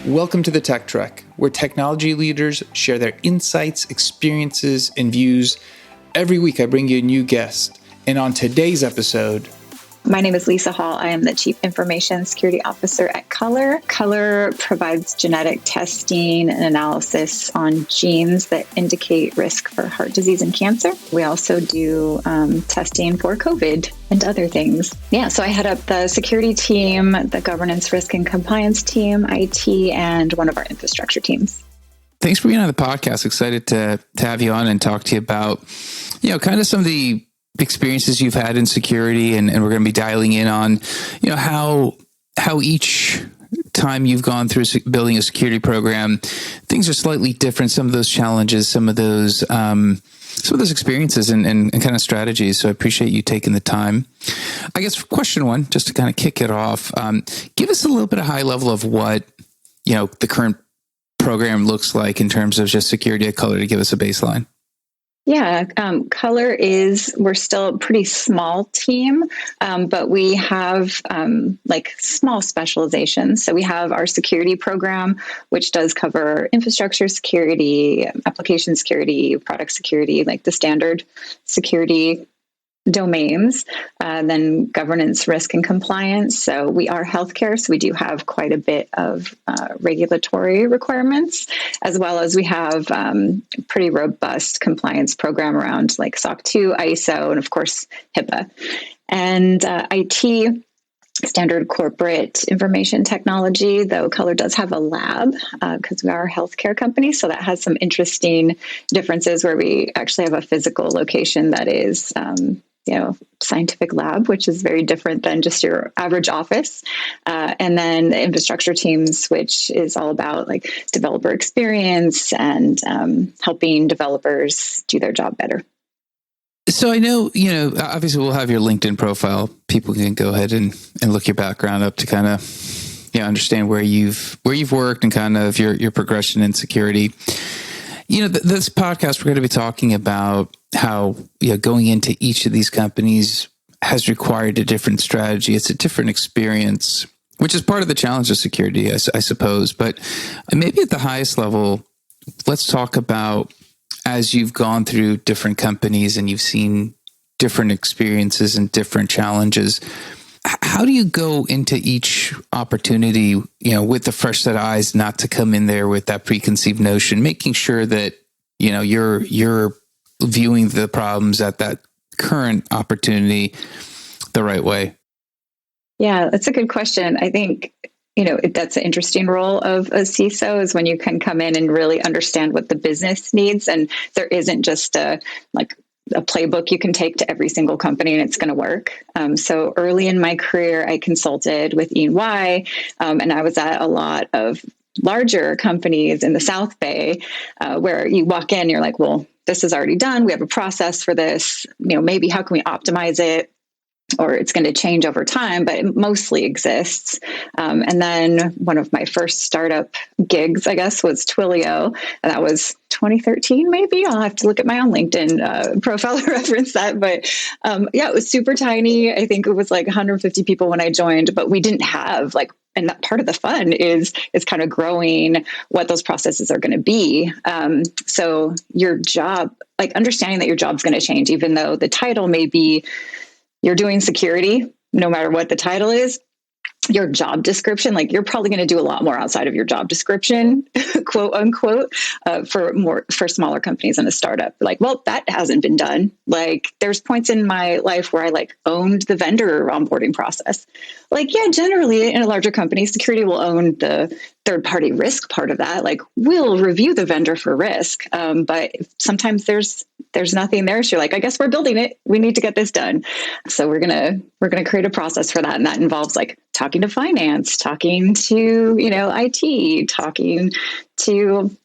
Welcome to the Tech Trek, where technology leaders share their insights, experiences, and views. Every week I bring you a new guest. And on today's episode, my name is Lisa Hall. I am the Chief Information Security Officer at Color. Color provides genetic testing and analysis on genes that indicate risk for heart disease and cancer. We also do testing for COVID and other things. Yeah, so I head up the security team, the governance, risk, and compliance team, IT, and one of our infrastructure teams. Thanks for being on the podcast. Excited to have you on and talk to you about, kind of some of the experiences you've had in security, and we're going to be dialing in on, how each time you've gone through building a security program, things are slightly different. Some of those challenges, some of those experiences and kind of strategies. So I appreciate you taking the time. I guess question one, just to kind of kick it off, give us a little bit of high level of what, the current program looks like in terms of just security at Color, to give us a baseline. Yeah, Color we're still a pretty small team, but we have small specializations. So we have our security program, which does cover infrastructure security, application security, product security, like the standard security domains, then governance, risk, and compliance. So we are healthcare, so we do have quite a bit of regulatory requirements, as well as we have pretty robust compliance program around like SOC 2, ISO, and of course HIPAA. And IT, standard corporate information technology, though Color does have a lab because we are a healthcare company. So that has some interesting differences where we actually have a physical location that is scientific lab, which is very different than just your average office. And then the infrastructure teams, which is all about like developer experience and helping developers do their job better. So I know, obviously we'll have your LinkedIn profile. People can go ahead and look your background up to kind of, understand where you've worked and kind of your progression in security. This podcast, we're going to be talking about how, going into each of these companies has required a different strategy. It's a different experience, which is part of the challenge of security, I suppose. But maybe at the highest level, let's talk about, as you've gone through different companies and you've seen different experiences and different challenges, how do you go into each opportunity, with the fresh set of eyes, not to come in there with that preconceived notion, making sure that, you're viewing the problems at that current opportunity the right way? Yeah, that's a good question. I think, that's an interesting role of a CISO, is when you can come in and really understand what the business needs. And there isn't just a playbook you can take to every single company and it's going to work. So early in my career, I consulted with EY, and I was at a lot of larger companies in the South Bay, where you walk in, you're like, well, this is already done. We have a process for this. Maybe how can we optimize it? Or it's going to change over time, but it mostly exists. And then one of my first startup gigs, I guess, was Twilio. And that was 2013, maybe. I'll have to look at my own LinkedIn profile to reference that. But it was super tiny. I think it was like 150 people when I joined, but we didn't have and that part of the fun is kind of growing what those processes are going to be. So your job, understanding that your job's going to change, even though the title may be you're doing security, no matter what the title is, your job description, you're probably going to do a lot more outside of your job description, quote unquote, for smaller companies and a startup. That hasn't been done. There's points in my life where I owned the vendor onboarding process. Generally in a larger company, security will own the third party risk part of that. We'll review the vendor for risk. But sometimes there's nothing there. So you're I guess we're building it. We need to get this done. So we're going to create a process for that. And that involves talking to finance, talking to, IT, talking to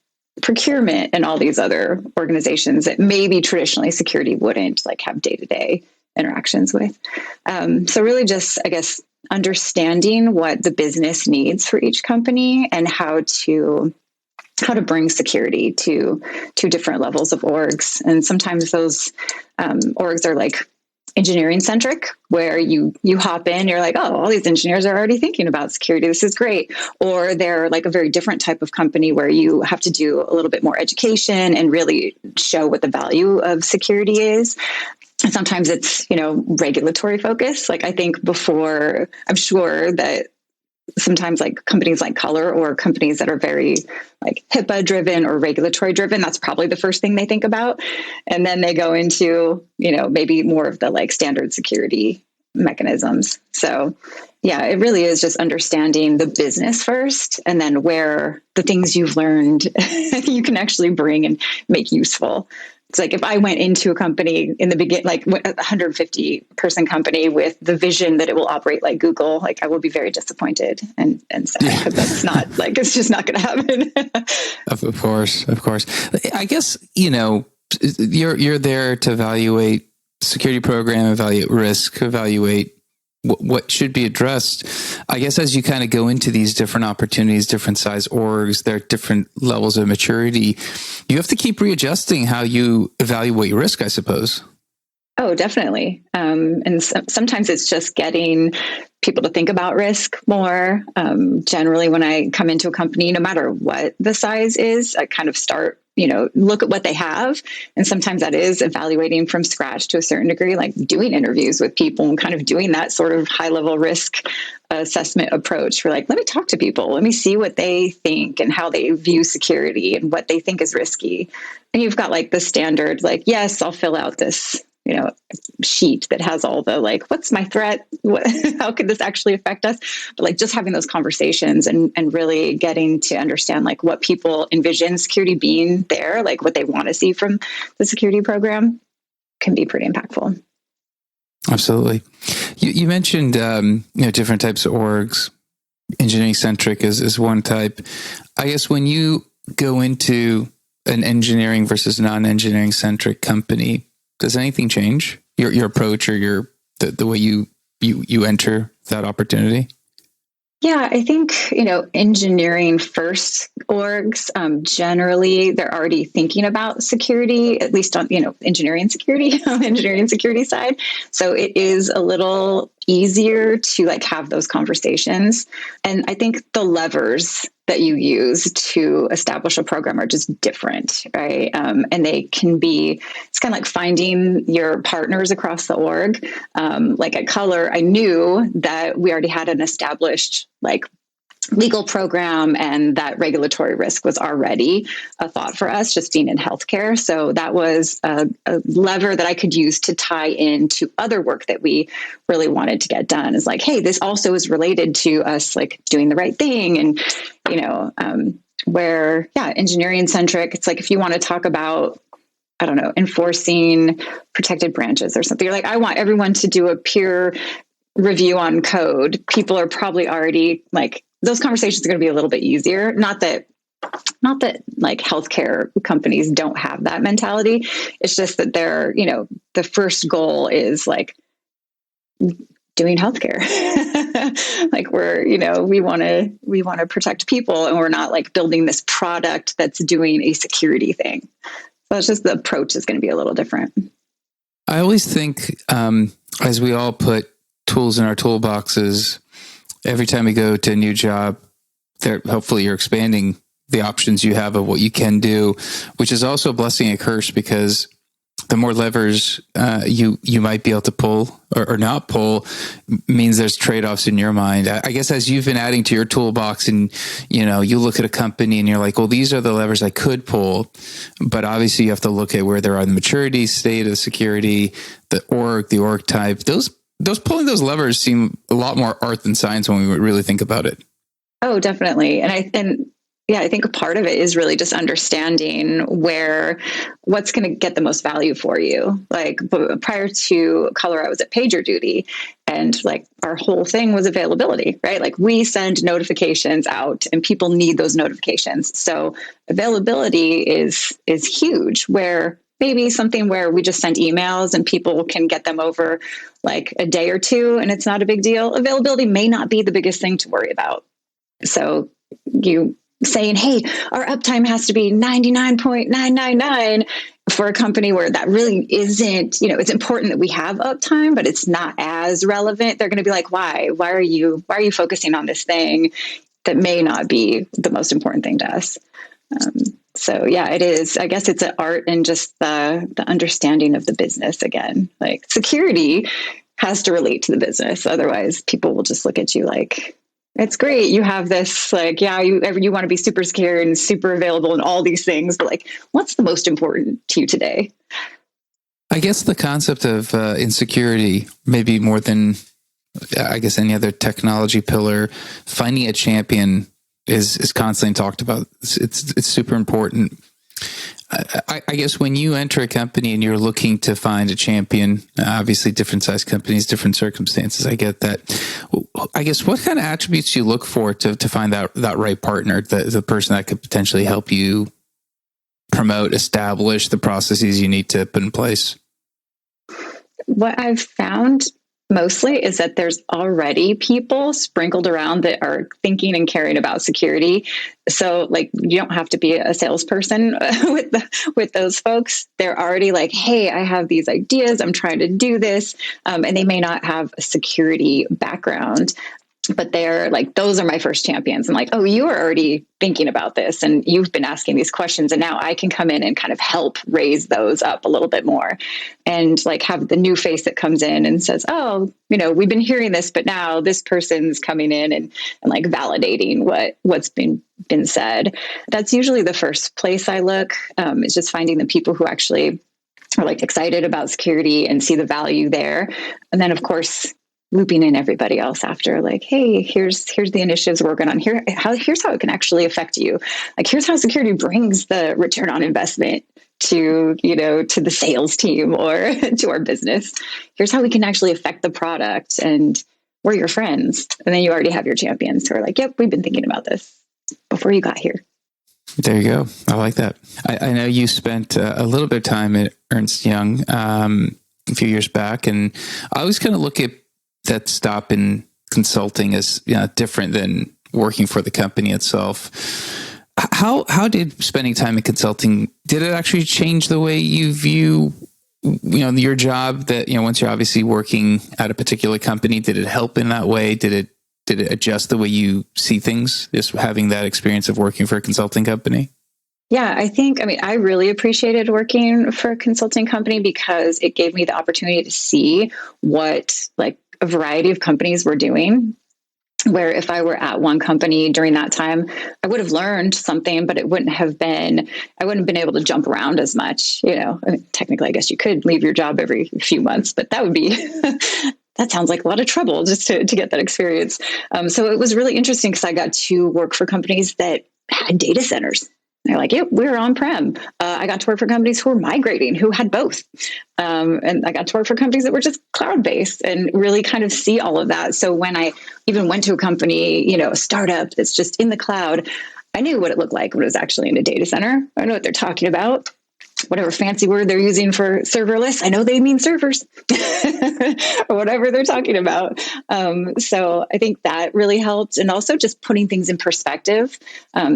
procurement and all these other organizations that maybe traditionally security wouldn't have day-to-day interactions with. So really just, I guess, understanding what the business needs for each company and how to bring security to different levels of orgs. And sometimes those orgs are engineering centric, where you hop in, you're like, oh, all these engineers are already thinking about security. This is great. Or they're like a very different type of company where you have to do a little bit more education and really show what the value of security is. And sometimes it's, regulatory focus. Like I think before, I'm sure that sometimes like companies like Color or companies that are very like HIPAA driven or regulatory driven, that's probably the first thing they think about. And then they go into, maybe more of the like standard security mechanisms. So yeah, it really is just understanding the business first, and then where the things you've learned you can actually bring and make useful. It's like if I went into a company in the beginning, like a 150 person company with the vision that it will operate like Google, like I will be very disappointed and sad, because that's not like, it's just not going to happen. Of course. I guess, you're there to evaluate security program, evaluate risk, evaluate what should be addressed. I guess as you kind of go into these different opportunities, different size orgs, there are different levels of maturity. You have to keep readjusting how you evaluate risk, I suppose. Oh, definitely. And sometimes it's just getting people to think about risk more. Generally, when I come into a company, no matter what the size is, I kind of start, look at what they have. And sometimes that is evaluating from scratch to a certain degree, like doing interviews with people and kind of doing that sort of high level risk assessment approach. We're like, let me talk to people. Let me see what they think and how they view security and what they think is risky. And you've got like the standard, like, yes, I'll fill out this sheet that has all the like, what's my threat? How could this actually affect us? But like just having those conversations and really getting to understand like what people envision security being there, like what they want to see from the security program, can be pretty impactful. Absolutely. You mentioned, different types of orgs. Engineering centric is one type. I guess when you go into an engineering versus non-engineering centric company, does anything change your approach or the way you enter that opportunity? Yeah, I think, engineering first orgs, generally they're already thinking about security, at least on, engineering security, on the engineering security side. So it is a little easier to like have those conversations. And I think the levers that you use to establish a program are just different, right? And they can be, it's kind of like finding your partners across the org. Like at Color, I knew that we already had an established like legal program, and that regulatory risk was already a thought for us, just being in healthcare. So that was a lever that I could use to tie into other work that we really wanted to get done. Is like, hey, this also is related to us like doing the right thing. And, engineering centric, it's like if you want to talk about, I don't know, enforcing protected branches or something, you're like, I want everyone to do a peer review on code. People are probably already like, those conversations are going to be a little bit easier. Not that like healthcare companies don't have that mentality. It's just that they're, the first goal is like doing healthcare. Like we want to protect people, and we're not like building this product that's doing a security thing. So it's just the approach is going to be a little different. I always think, as we all put tools in our toolboxes, every time we go to a new job, hopefully you're expanding the options you have of what you can do, which is also a blessing and a curse, because the more levers you might be able to pull or not pull means there's trade-offs in your mind. I guess as you've been adding to your toolbox, and you look at a company and you're like, well, these are the levers I could pull, but obviously you have to look at where they're on the maturity state of the security, the org type. Those pulling those levers seem a lot more art than science when we really think about it. Oh, definitely. And I think a part of it is really just understanding what's going to get the most value for you. Like prior to Color, I was at PagerDuty, and like our whole thing was availability, right? Like we send notifications out and people need those notifications. So availability is huge, where maybe something where we just send emails and people can get them over like a day or two and it's not a big deal. Availability may not be the biggest thing to worry about. So you saying, hey, our uptime has to be 99.999 for a company where that really isn't, it's important that we have uptime, but it's not as relevant, they're going to be like, why are you focusing on this thing that may not be the most important thing to us? So yeah, it is. I guess it's an art and just the understanding of the business again. Like security has to relate to the business. Otherwise people will just look at you like, it's great. You have this, like, yeah, you want to be super secure and super available and all these things, but like, what's the most important to you today? I guess the concept of insecurity, maybe more than, I guess, any other technology pillar, finding a champion is constantly talked about. It's super important. I guess when you enter a company and you're looking to find a champion, obviously different size companies, different circumstances. I get that. I guess what kind of attributes do you look for to find that right partner, the person that could potentially help you promote, establish the processes you need to put in place? What I've found mostly is that there's already people sprinkled around that are thinking and caring about security. So like, you don't have to be a salesperson with those folks. They're already like, hey, I have these ideas. I'm trying to do this. And they may not have a security background, but they're like, those are my first champions. I'm like, oh, you are already thinking about this and you've been asking these questions. And now I can come in and kind of help raise those up a little bit more and like have the new face that comes in and says, oh, we've been hearing this, but now this person's coming in and like validating what's been said. That's usually the first place I look, is just finding the people who actually are like excited about security and see the value there. And then of course, looping in everybody else after, like, hey, here's the initiatives we're working on here. Here's how it can actually affect you. Like, here's how security brings the return on investment to the sales team or to our business. Here's how we can actually affect the product, and we're your friends. And then you already have your champions who are like, yep, we've been thinking about this before you got here. There you go. I like that. I know you spent a little bit of time at Ernst Young a few years back, and I always kind of look at that stop in consulting as different than working for the company itself. How did spending time in consulting, did it actually change the way you view your job? That once you're obviously working at a particular company, did it help in that way? Did it adjust the way you see things, just having that experience of working for a consulting company? Yeah, I really appreciated working for a consulting company because it gave me the opportunity to see what like a variety of companies were doing. Where if I were at one company during that time, I would have learned something, but I wouldn't have been able to jump around as much. Technically, I guess you could leave your job every few months, but that would be, that sounds like a lot of trouble just to get that experience. So it was really interesting because I got to work for companies that had data centers. They're like, yep, we're on-prem. I got to work for companies who were migrating, who had both. And I got to work for companies that were just cloud-based and really kind of see all of that. So when I even went to a company, a startup that's just in the cloud, I knew what it looked like when it was actually in a data center. I know what they're talking about. Whatever fancy word they're using for serverless, I know they mean servers or whatever they're talking about. So I think that really helped. And also just putting things in perspective,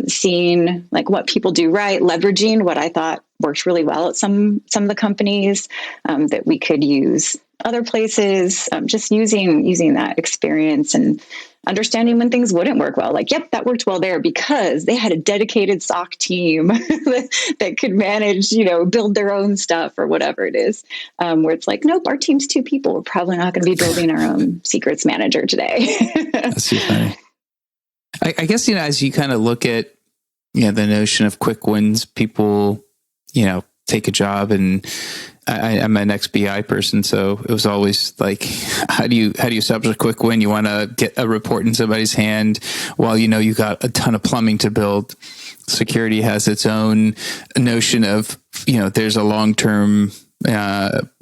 seeing like what people do right, leveraging what I thought worked really well at some of the companies that we could use other places, just using that experience and understanding when things wouldn't work well. Like, yep, that worked well there because they had a dedicated SOC team that could manage, build their own stuff or whatever it is. Where it's like, nope, our team's 2 people. We're probably not going to be building our own secrets manager today. That's too funny. I guess, as you kind of look at, the notion of quick wins, people, take a job, and I'm an ex-BI person, so it was always like, how do you establish a quick win? You want to get a report in somebody's hand while you got a ton of plumbing to build. Security has its own notion of there's a long-term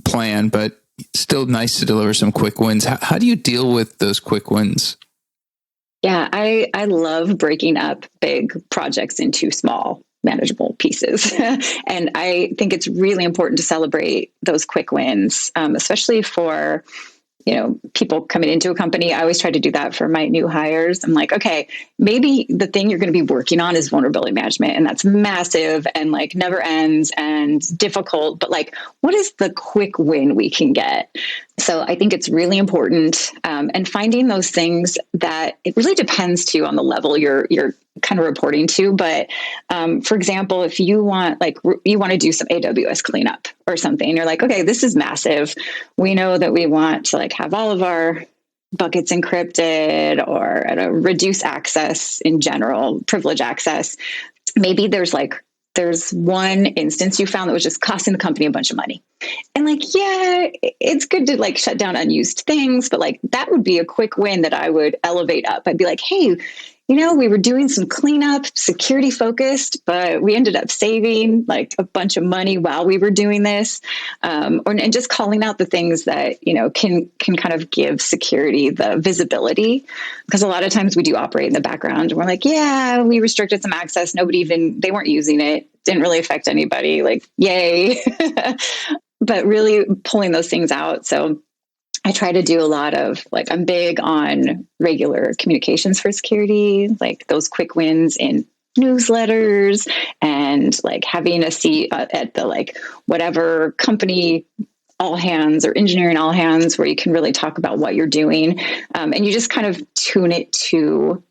plan, but still nice to deliver some quick wins. How do you deal with those quick wins? Yeah, I love breaking up big projects into small, manageable pieces. And I think it's really important to celebrate those quick wins, especially for, people coming into a company. I always try to do that for my new hires. I'm like, okay, maybe the thing you're going to be working on is vulnerability management, and that's massive and like never ends and difficult. But like, what is the quick win we can get? So I think it's really important, and finding those things that it really depends too on the level you're kind of reporting to. But for example, if you want to do some AWS cleanup or something, you're like, okay, this is massive. We know that we want to like have all of our buckets encrypted or at a reduce access in general, privilege access. Maybe there's one instance you found that was just costing the company a bunch of money. And like, yeah, it's good to like shut down unused things, but like that would be a quick win that I would elevate up. I'd be like, hey, we were doing some cleanup, security focused, but we ended up saving like a bunch of money while we were doing this. And just calling out the things that, can kind of give security the visibility, because a lot of times we do operate in the background. We're like, yeah, we restricted some access. They weren't using it. Didn't really affect anybody. Like, yay. But really pulling those things out. So I try to do a lot of I'm big on regular communications for security, like those quick wins in newsletters and like having a seat at the whatever company all hands or engineering all hands where you can really talk about what you're doing. And you just kind of tune it to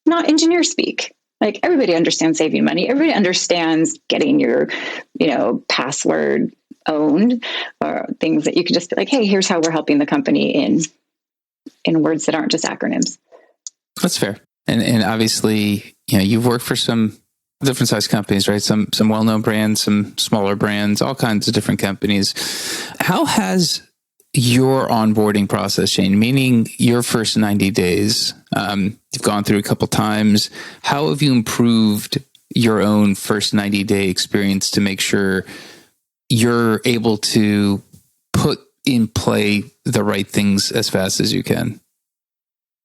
not engineer speak. Like everybody understands saving money. Everybody understands getting your, password owned, or things that you can just be like, hey, here's how we're helping the company in words that aren't just acronyms. That's fair. And obviously, you've worked for some different size companies, right? Some well-known brands, some smaller brands, all kinds of different companies. How has your onboarding process changed? Meaning your first 90 days, you've gone through a couple times. How have you improved your own first 90-day experience to make sure you're able to put in play the right things as fast as you can?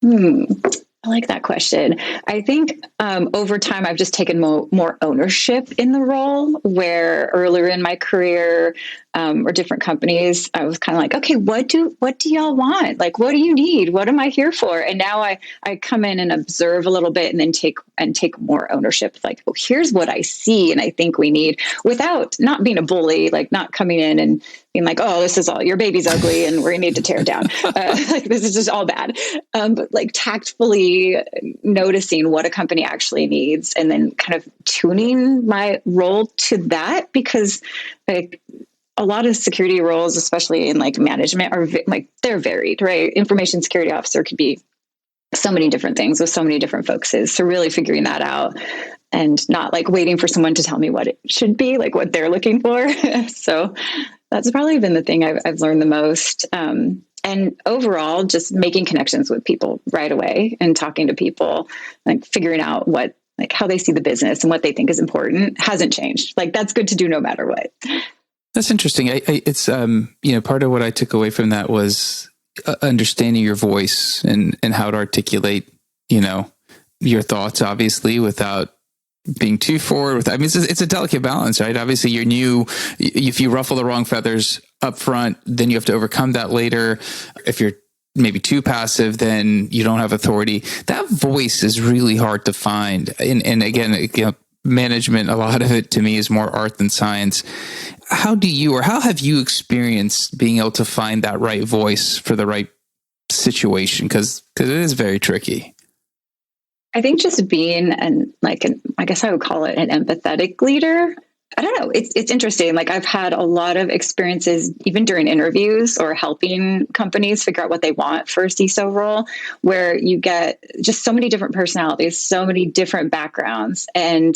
I like that question. I think over time, I've just taken more ownership in the role, where earlier in my career or different companies, I was kind of like, okay, what do y'all want? Like, what do you need? What am I here for? And now I come in and observe a little bit and then take more ownership. Like, oh, here's what I see and I think we need, without not being a bully, like not coming in and being like, oh, this is all, your baby's ugly and we're going to need to tear it down. Like, this is just all bad. But like tactfully noticing what a company actually needs and then kind of tuning my role to that, because like a lot of security roles, especially in like management, are they're varied, right? Information security officer could be so many different things with so many different focuses. So really figuring that out and not like waiting for someone to tell me what it should be, like what they're looking for. So that's probably been the thing I've learned the most. And overall, just making connections with people right away and talking to people, like figuring out how they see the business and what they think is important hasn't changed. Like that's good to do no matter what. That's interesting. It's part of what I took away from that was understanding your voice and how to articulate, your thoughts, obviously, without being too forward. It's a delicate balance, right? Obviously, you're new. If you ruffle the wrong feathers up front, then you have to overcome that later. If you're maybe too passive, then you don't have authority. That voice is really hard to find. And again, management, a lot of it to me is more art than science. How have you experienced being able to find that right voice for the right situation? Because it is very tricky. I think just being I guess I would call it an empathetic leader. I don't know. It's interesting. Like I've had a lot of experiences, even during interviews or helping companies figure out what they want for a CISO role, where you get just so many different personalities, so many different backgrounds. And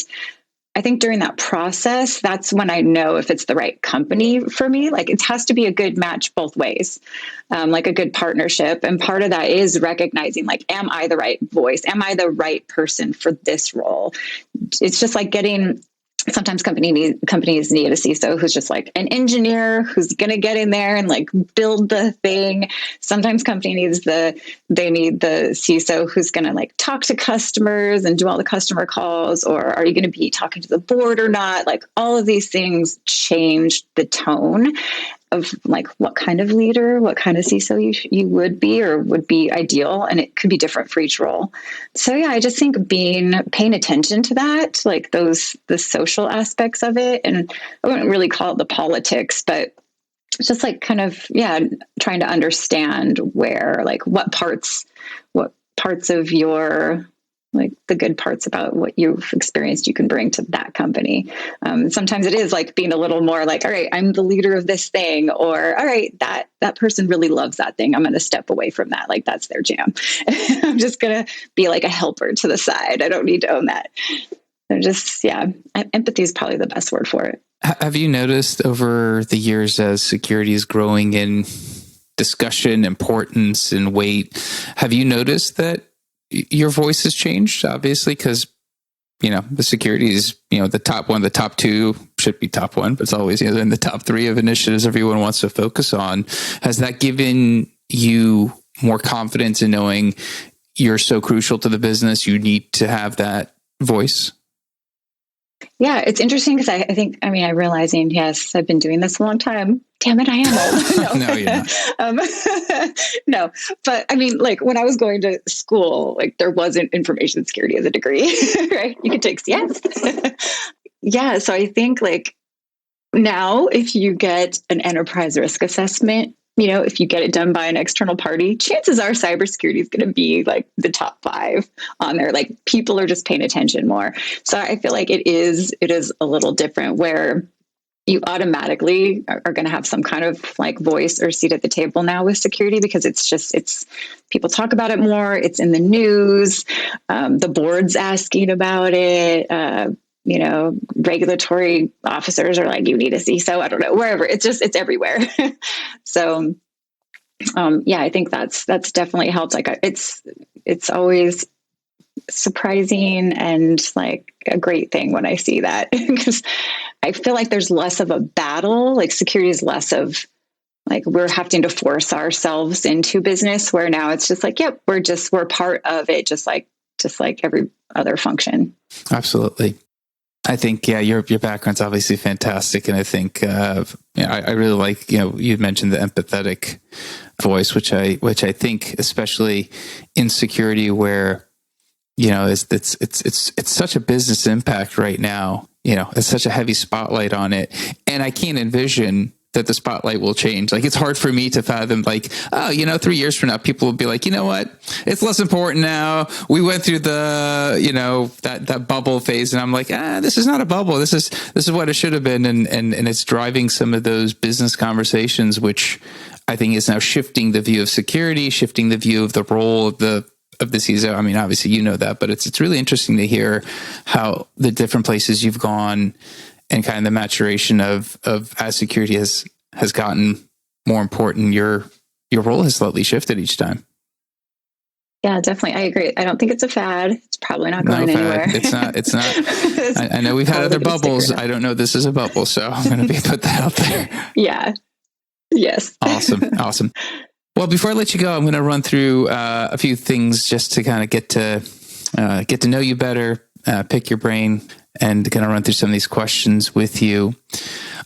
I think during that process, that's when I know if it's the right company for me. Like it has to be a good match both ways, like a good partnership. And part of that is recognizing, like, am I the right voice? Am I the right person for this role? It's just like sometimes companies need a CISO who's just like an engineer who's going to get in there and like build the thing. Sometimes company need the CISO who's going to like talk to customers and do all the customer calls, or are you going to be talking to the board or not? Like all of these things change the tone. of like what kind of leader, what kind of CISO you would be or would be ideal. And it could be different for each role. So yeah, I just think paying attention to that, like the social aspects of it. And I wouldn't really call it the politics, but it's just like kind of, yeah, trying to understand where, like what parts of your, like the good parts about what you've experienced you can bring to that company. Sometimes it is like being a little more like, all right, I'm the leader of this thing, or all right, that person really loves that thing. I'm going to step away from that. Like that's their jam. I'm just going to be like a helper to the side. I don't need to own that. They're just, yeah, empathy is probably the best word for it. Have you noticed over the years as security is growing in discussion, importance, and weight, have you noticed that your voice has changed? Obviously, because the security is the top one, the top two should be top one, but it's always in the top three of initiatives everyone wants to focus on. Has that given you more confidence in knowing you're so crucial to the business? You need to have that voice. Yeah, it's interesting because I'm realizing, yes, I've been doing this a long time. Damn it, I am old. No, you're not. No, but I mean, like when I was going to school, like there wasn't information security as a degree, right? You could take CS. Yeah, so I think like now if you get an enterprise risk assessment, if you get it done by an external party, chances are cybersecurity is going to be like the top 5 on there. Like people are just paying attention more. So I feel like it is a little different where you automatically are going to have some kind of like voice or seat at the table now with security, because it's people talk about it more. It's in the news. The board's asking about it. Regulatory officers are like, you need a CISO. I don't know, wherever. It's everywhere. So, yeah, I think that's definitely helped. Like it's always surprising and like a great thing when I see that, because I feel like there's less of a battle. Like security is less of like we're having to force ourselves into business, where now it's just like, yep, we're part of it, just like every other function. Absolutely. I think, yeah, your background's obviously fantastic. And I think, I really like, you mentioned the empathetic voice, which I think, especially in security where, it's such a business impact right now, it's such a heavy spotlight on it. And I can't envision that the spotlight will change. Like, it's hard for me to fathom, like, 3 years from now, people will be like, you know what? It's less important now. We went through the, that bubble phase. And I'm like, this is not a bubble. This is what it should have been. And it's driving some of those business conversations, which I think is now shifting the view of security, shifting the view of the role of the CISO. I mean, obviously, that, but it's really interesting to hear how the different places you've gone and kind of the maturation of as security has gotten more important, your role has slightly shifted each time. Yeah, definitely. I agree. I don't think it's a fad. It's probably not going anywhere. It's not. I know we've had other bubbles. I don't know this is a bubble, so I'm going to put that out there. Yeah. Yes. Awesome. Well, before I let you go, I'm going to run through a few things just to kind of get to know you better, pick your brain, and kind of run through some of these questions with you.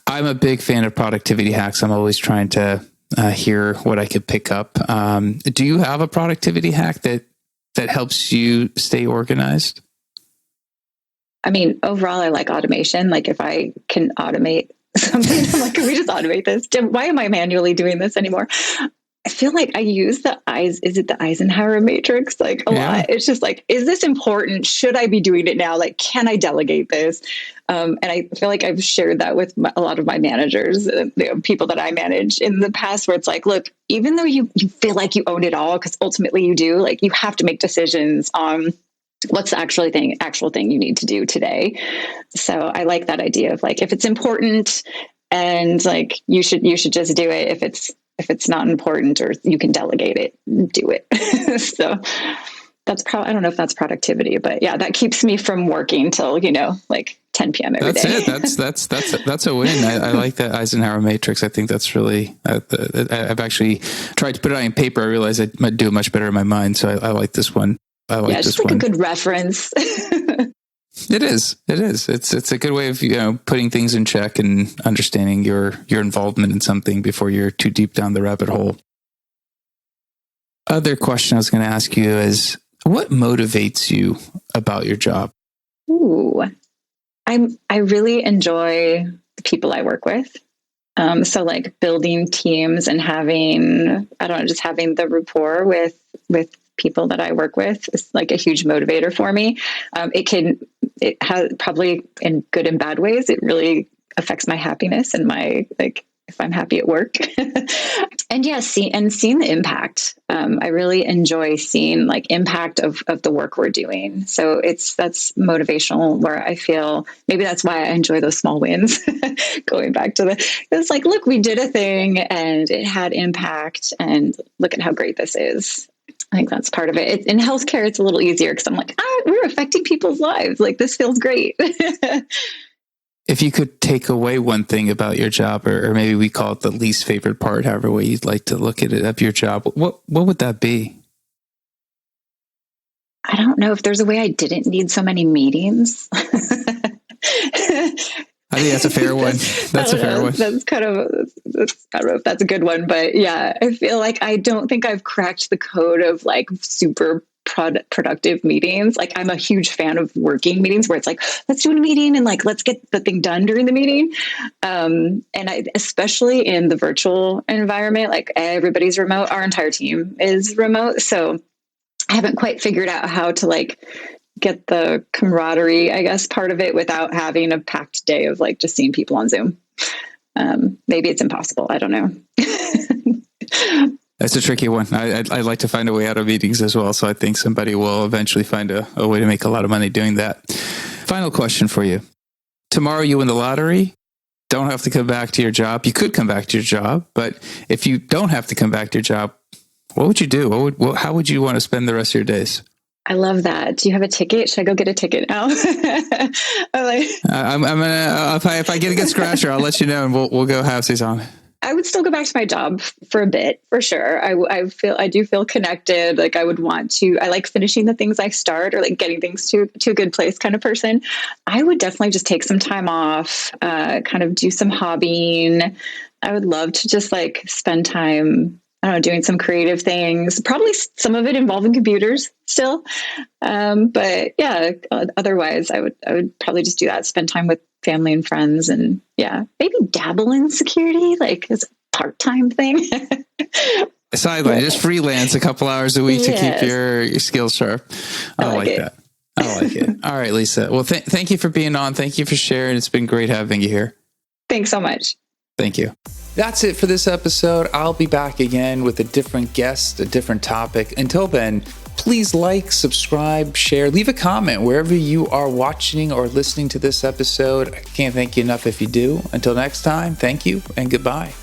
I'm a big fan of productivity hacks. I'm always trying to hear what I could pick up. Do you have a productivity hack that helps you stay organized? I mean, overall, I like automation. Like if I can automate something, I'm like, can we just automate this? Why am I manually doing this anymore? I feel like I use the Eisenhower matrix like a lot. It's just like, is this important? Should I be doing it now? Like, can I delegate this? And I feel like I've shared that with a lot of my managers, people that I manage in the past, where it's like, look, even though you feel like you own it all, because ultimately you do, like you have to make decisions on what's the actual thing you need to do today. So I like that idea of like, if it's important and like, you should just do it. If it's not important or you can delegate it, do it. So that's I don't know if that's productivity, but yeah, that keeps me from working till, like 10 p.m. every day. That's a win. I like that Eisenhower matrix. I think that's really, I've actually tried to put it on paper. I realized I might do it much better in my mind. So I like this one. Just like a good reference. It is. It's a good way of, putting things in check and understanding your involvement in something before you're too deep down the rabbit hole. Other question I was going to ask you is, what motivates you about your job? Ooh, I really enjoy the people I work with. So like building teams and having the rapport with people that I work with is like a huge motivator for me. It has probably in good and bad ways. It really affects my happiness and my, like, if I'm happy at work. And yeah, seeing the impact. I really enjoy seeing like impact of the work we're doing. So that's motivational, where I feel maybe that's why I enjoy those small wins. Going back to it's like, look, we did a thing and it had impact, and look at how great this is. I think that's part of it. In healthcare, it's a little easier because I'm like, we're affecting people's lives. Like, this feels great. If you could take away one thing about your job, or maybe we call it the least favorite part, however way you'd like to look at it, of your job, what would that be? I don't know if there's a way I didn't need so many meetings. I think that's a fair one. That's a fair one. That's kind of, I don't know if that's a good one, but yeah, I feel like I don't think I've cracked the code of like super productive meetings. Like, I'm a huge fan of working meetings where it's like, let's do a meeting and like, let's get the thing done during the meeting. And especially in the virtual environment, like everybody's remote, our entire team is remote. So I haven't quite figured out how to like get the camaraderie, I guess, part of it without having a packed day of like just seeing people on Zoom. Maybe it's impossible. I don't know. That's a tricky one. I'd like to find a way out of meetings as well. So I think somebody will eventually find a way to make a lot of money doing that. Final question for you. Tomorrow you win the lottery. Don't have to come back to your job. You could come back to your job, but if you don't have to come back to your job, what would you do? How would you want to spend the rest of your days? I love that. Do you have a ticket? Should I go get a ticket now? I'm gonna if I get a good scratcher, I'll let you know, and we'll go halvesies on. I would still go back to my job for a bit, for sure. I do feel connected. Like, I would want to, I like finishing the things I start, or like getting things to a good place kind of person. I would definitely just take some time off, kind of do some hobbying. I would love to just like spend time, I don't know, doing some creative things, probably some of it involving computers still. But yeah, otherwise I would probably just do that, spend time with family and friends, and yeah, maybe dabble in security, like as a part-time thing. Sideline, just freelance a couple hours a week to keep your skills sharp. I like that. I like it. All right, Lisa. Well, thank you for being on. Thank you for sharing. It's been great having you here. Thanks so much. Thank you. That's it for this episode. I'll be back again with a different guest, a different topic. Until then, please like, subscribe, share, leave a comment wherever you are watching or listening to this episode. I can't thank you enough if you do. Until next time, thank you and goodbye.